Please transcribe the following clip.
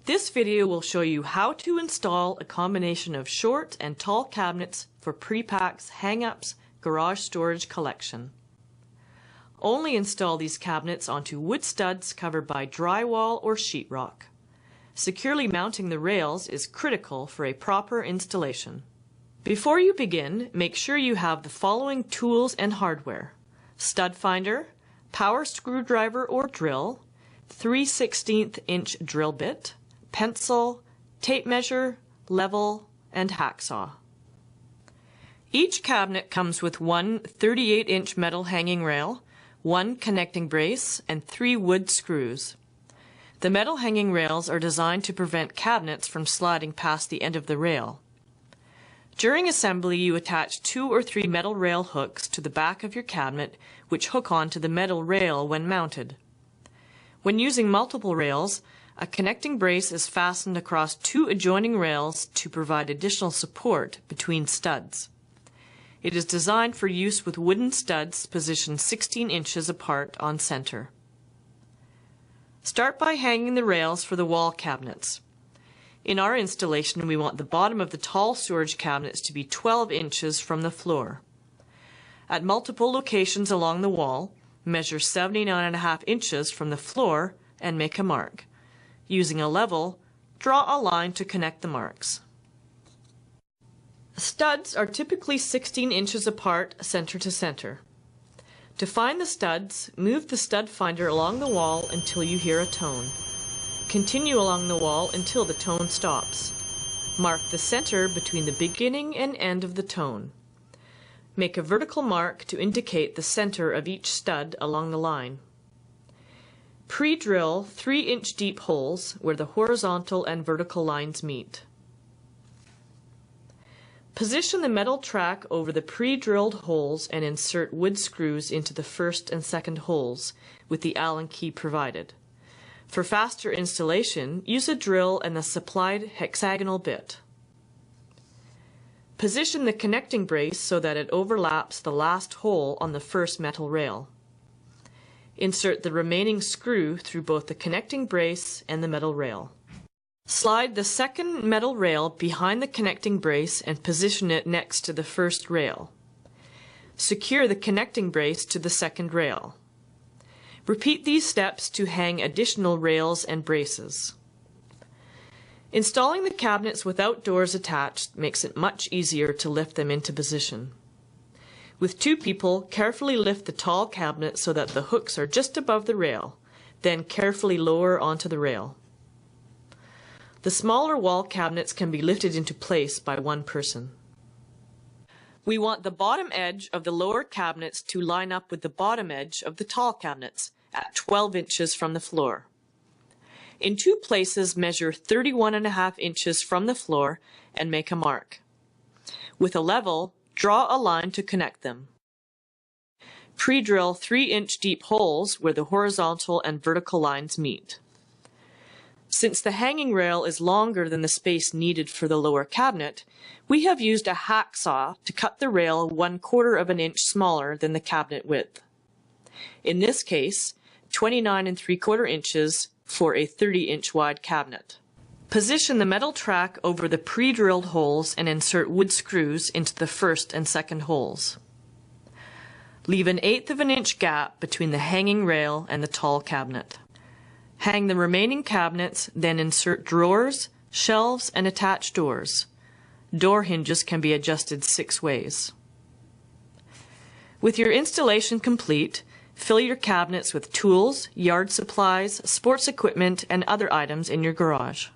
This video will show you how to install a combination of short and tall cabinets for Prepac's HangUps garage storage collection. Only install these cabinets onto wood studs covered by drywall or sheetrock. Securely mounting the rails is critical for a proper installation. Before you begin, make sure you have the following tools and hardware: stud finder, power screwdriver or drill, 3/16 inch drill bit, pencil, tape measure, level, and hacksaw. Each cabinet comes with one 38-inch metal hanging rail, one connecting brace, and 3 wood screws. The metal hanging rails are designed to prevent cabinets from sliding past the end of the rail. During assembly, you attach 2 or 3 metal rail hooks to the back of your cabinet, which hook onto the metal rail when mounted. When using multiple rails, a connecting brace is fastened across 2 adjoining rails to provide additional support between studs. It is designed for use with wooden studs positioned 16 inches apart on center. Start by hanging the rails for the wall cabinets. In our installation, we want the bottom of the tall storage cabinets to be 12 inches from the floor. At multiple locations along the wall, measure 79.5 inches from the floor and make a mark. Using a level, draw a line to connect the marks. Studs are typically 16 inches apart center to center. To find the studs, move the stud finder along the wall until you hear a tone. Continue along the wall until the tone stops. Mark the center between the beginning and end of the tone. Make a vertical mark to indicate the center of each stud along the line. Pre-drill 3-inch deep holes where the horizontal and vertical lines meet. Position the metal track over the pre-drilled holes and insert wood screws into the first and second holes with the Allen key provided. For faster installation, use a drill and the supplied hexagonal bit. Position the connecting brace so that it overlaps the last hole on the first metal rail. Insert the remaining screw through both the connecting brace and the metal rail. Slide the second metal rail behind the connecting brace and position it next to the first rail. Secure the connecting brace to the second rail. Repeat these steps to hang additional rails and braces. Installing the cabinets without doors attached makes it much easier to lift them into position. With 2 people, carefully lift the tall cabinet so that the hooks are just above the rail, then carefully lower onto the rail. The smaller wall cabinets can be lifted into place by 1 person. We want the bottom edge of the lower cabinets to line up with the bottom edge of the tall cabinets at 12 inches from the floor. In 2 places, measure 31.5 inches from the floor and make a mark. With a level, draw a line to connect them. Pre-drill 3-inch deep holes where the horizontal and vertical lines meet. Since the hanging rail is longer than the space needed for the lower cabinet, we have used a hacksaw to cut the rail 1/4 of an inch smaller than the cabinet width. In this case, 29 3/4 inches for a 30-inch wide cabinet. Position the metal track over the pre-drilled holes and insert wood screws into the first and second holes. Leave an 1/8 of an inch gap between the hanging rail and the tall cabinet. Hang the remaining cabinets, then insert drawers, shelves, and attach doors. Door hinges can be adjusted 6 ways. With your installation complete, fill your cabinets with tools, yard supplies, sports equipment, and other items in your garage.